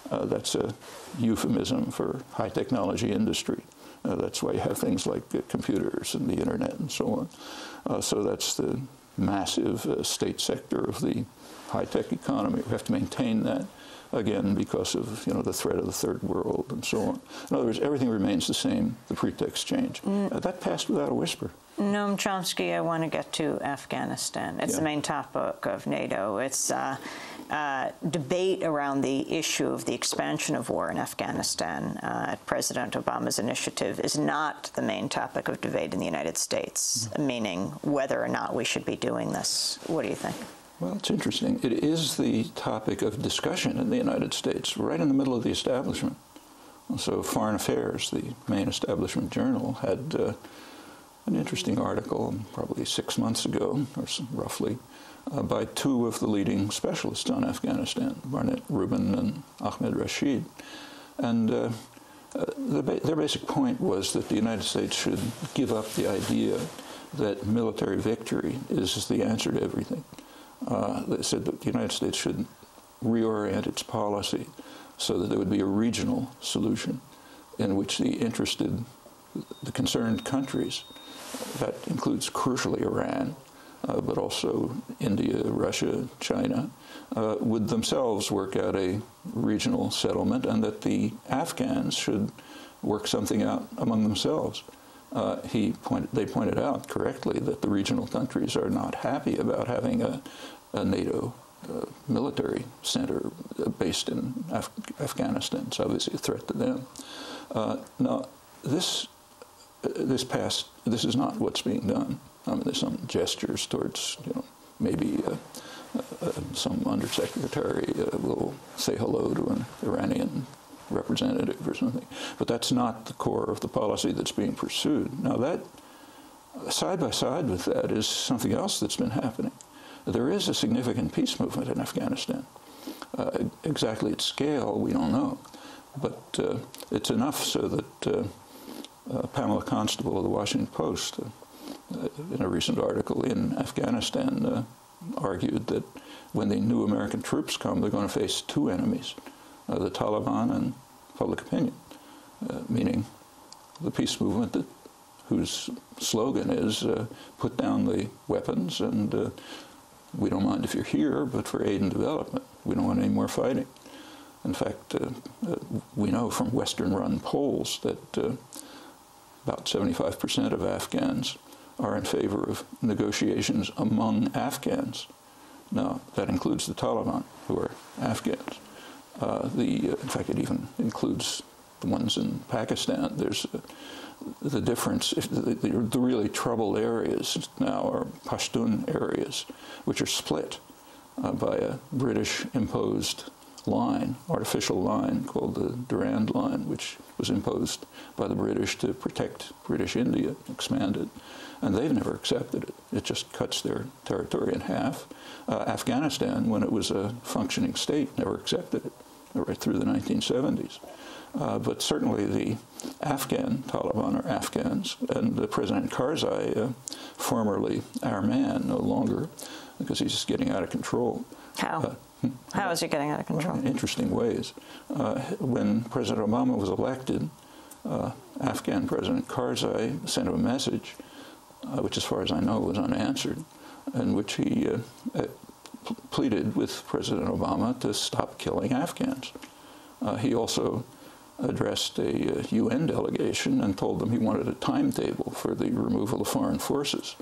That's a euphemism for high technology industry. That's why you have things like computers and the internet and so on. So that's the massive state sector of the high-tech economy. We have to maintain that, again, because of the threat of the third world and so on. In other words, everything remains the same. The pretext change. That passed without a whisper. Noam Chomsky, I want to get to Afghanistan. It's the main topic of NATO. It's debate around the issue of the expansion of war in Afghanistan at President Obama's initiative is not the main topic of debate in the United States, meaning whether or not we should be doing this. What do you think? Well, it's interesting. It is the topic of discussion in the United States, right in the middle of the establishment. So Foreign Affairs, the main establishment journal, had an interesting article probably 6 months ago, or roughly, by two of the leading specialists on Afghanistan, Barnett Rubin and Ahmed Rashid. And their basic point was that the United States should give up the idea that military victory is the answer to everything. They said that the United States should reorient its policy so that there would be a regional solution in which the concerned countries, that includes crucially Iran, but also India, Russia, China, would themselves work out a regional settlement, and that the Afghans should work something out among themselves. They pointed out correctly that the regional countries are not happy about having a NATO military center based in Afghanistan. It's obviously a threat to them. Now, this is not what's being done. I mean, there's some gestures towards, maybe some undersecretary will say hello to an Iranian representative or something. But that's not the core of the policy that's being pursued. Now, that, side by side with that, is something else that's been happening. There is a significant peace movement in Afghanistan. Exactly its scale, we don't know. But it's enough so that Pamela Constable of the Washington Post, in a recent article in Afghanistan, argued that when the new American troops come, they're going to face two enemies, the Taliban and public opinion, meaning the peace movement whose slogan is put down the weapons and we don't mind if you're here, but for aid and development. We don't want any more fighting. In fact, we know from Western-run polls that about 75% of Afghans are in favor of negotiations among Afghans. Now, that includes the Taliban, who are Afghans. In fact, it even includes the ones in Pakistan. There's the difference. The really troubled areas now are Pashtun areas, which are split by a British-imposed line, artificial line called the Durand Line, which was imposed by the British to protect British India, expanded. And they've never accepted it. It just cuts their territory in half. Afghanistan, when it was a functioning state, never accepted it, right through the 1970s. But certainly the Afghan Taliban are Afghans, and President Karzai, formerly our man, no longer, because he's just getting out of control. How? How is he getting out of control? In interesting ways. When President Obama was elected, Afghan President Karzai sent him a message, which as far as I know was unanswered, in which he pleaded with President Obama to stop killing Afghans. He also addressed a UN delegation and told them he wanted a timetable for the removal of foreign forces.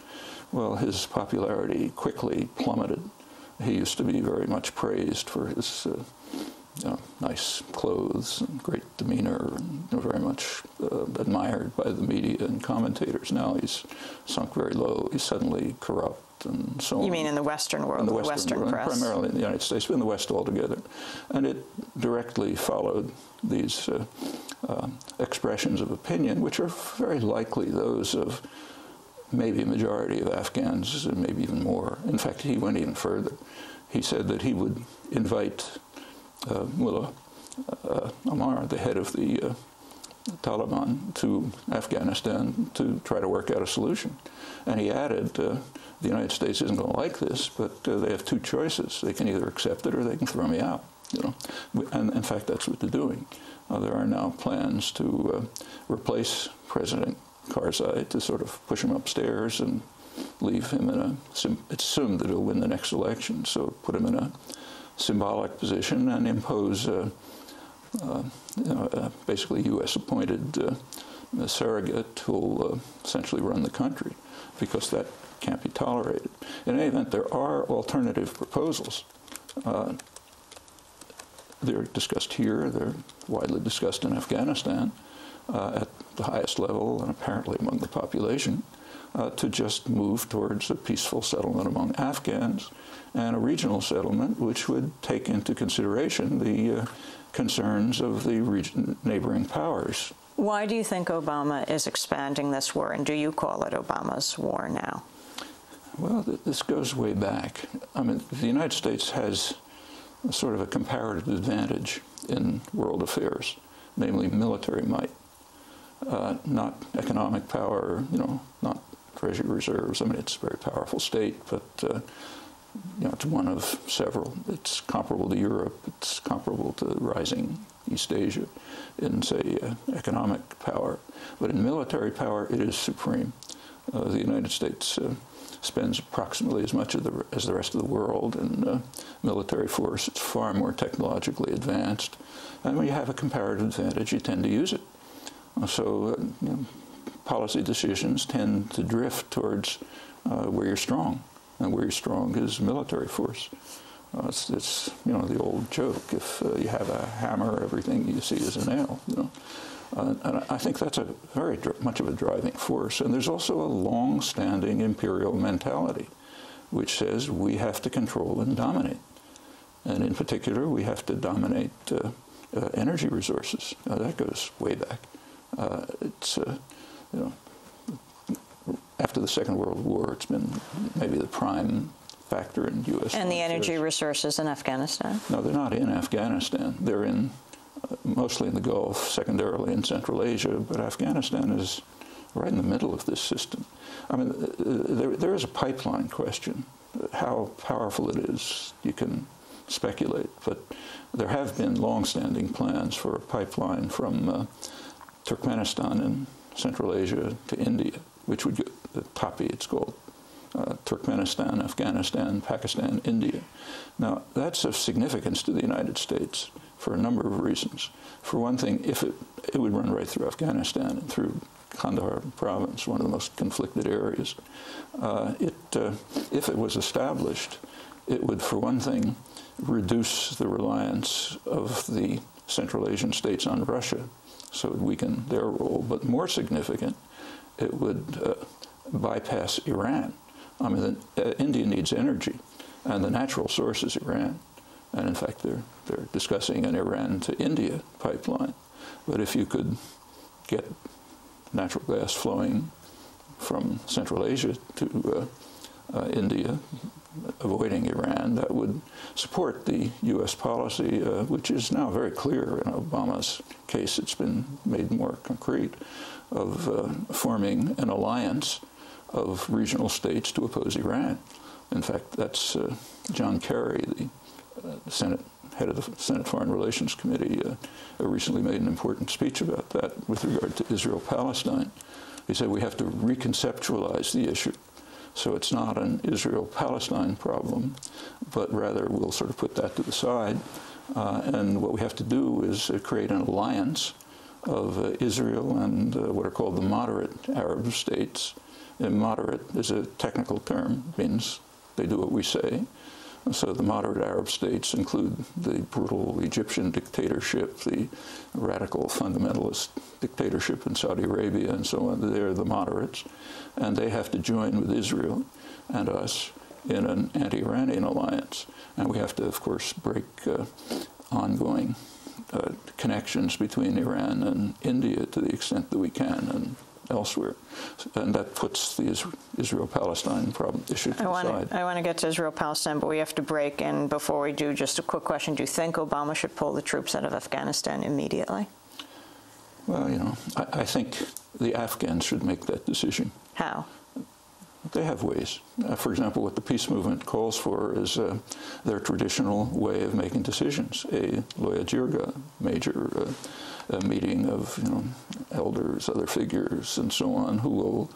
Well, his popularity quickly plummeted. He used to be very much praised for his nice clothes and great demeanor, and very much admired by the media and commentators. Now he's sunk very low. He's suddenly corrupt and so on. You mean in the Western world, in the Western world, press? Primarily in the United States, but in the West altogether. And it directly followed these expressions of opinion, which are very likely those of maybe a majority of Afghans, and maybe even more. In fact, he went even further. He said that he would invite Mullah Omar, the head of the Taliban, to Afghanistan to try to work out a solution. And he added, the United States isn't going to like this, but they have two choices. They can either accept it or they can throw me out. And in fact, that's what they're doing. There are now plans to replace President Karzai, to sort of push him upstairs and leave him in a, it's assumed that he'll win the next election, so put him in a symbolic position and impose basically U.S.-appointed surrogate who will essentially run the country, because that can't be tolerated. In any event, there are alternative proposals. They're discussed here, they're widely discussed in Afghanistan at the highest level and apparently among the population, to just move towards a peaceful settlement among Afghans and a regional settlement which would take into consideration the concerns of the neighboring powers. Why do you think Obama is expanding this war, and do you call it Obama's war now? Well, this goes way back. I mean, the United States has sort of a comparative advantage in world affairs, namely military might, not economic power, not treasury reserves. I mean, it's a very powerful state, but it's one of several. It's comparable to Europe. It's comparable to rising East Asia in, say, economic power. But in military power, it is supreme. The United States spends approximately as much as the rest of the world in military force. It's far more technologically advanced. And when you have a comparative advantage, you tend to use it. So policy decisions tend to drift towards where you're strong. And where you're strong is military force. It's the old joke, if you have a hammer, everything you see is a nail. And I think that's a very much of a driving force. And there's also a long-standing imperial mentality, which says we have to control and dominate. And in particular, we have to dominate energy resources. That goes way back. After the Second World War, it's been maybe the prime factor in U.S. And the energy resources in Afghanistan? No, they're not in Afghanistan. They're in mostly in the Gulf, secondarily in Central Asia, but Afghanistan is right in the middle of this system. I mean, there is a pipeline question. How powerful it is, you can speculate, but there have been long-standing plans for a pipeline from Turkmenistan in Central Asia to India, which would get the TAPI, it's called. Turkmenistan, Afghanistan, Pakistan, India. Now, that's of significance to the United States for a number of reasons. For one thing, if it would run right through Afghanistan and through Kandahar province, one of the most conflicted areas. If it was established, it would, for one thing, reduce the reliance of the Central Asian states on Russia, so it would weaken their role. But more significant, it would bypass Iran. I mean, India needs energy, and the natural source is Iran. And in fact, they're discussing an Iran to India pipeline. But if you could get natural gas flowing from Central Asia to India, avoiding Iran, that would support the U.S. policy, which is now very clear. In Obama's case, it's been made more concrete, of forming an alliance of regional states to oppose Iran. In fact, that's John Kerry, the head of the Senate Foreign Relations Committee, recently made an important speech about that with regard to Israel-Palestine. He said we have to reconceptualize the issue. So it's not an Israel-Palestine problem, but rather we'll sort of put that to the side. And what we have to do is create an alliance of Israel and what are called the moderate Arab states. And moderate is a technical term, means they do what we say. So the moderate Arab states include the brutal Egyptian dictatorship, the radical fundamentalist dictatorship in Saudi Arabia, and so on. They're the moderates. And they have to join with Israel and us in an anti-Iranian alliance. And we have to, of course, break ongoing connections between Iran and India to the extent that we can, and elsewhere. And that puts the Israel-Palestine problem issue to the side. I want to get to Israel-Palestine, but we have to break. And before we do, just a quick question. Do you think Obama should pull the troops out of Afghanistan immediately? Well, I think the Afghans should make that decision. How? they have ways. For example, what the peace movement calls for is their traditional way of making decisions, a Loya Jirga, major meeting of elders, other figures, and so on, who will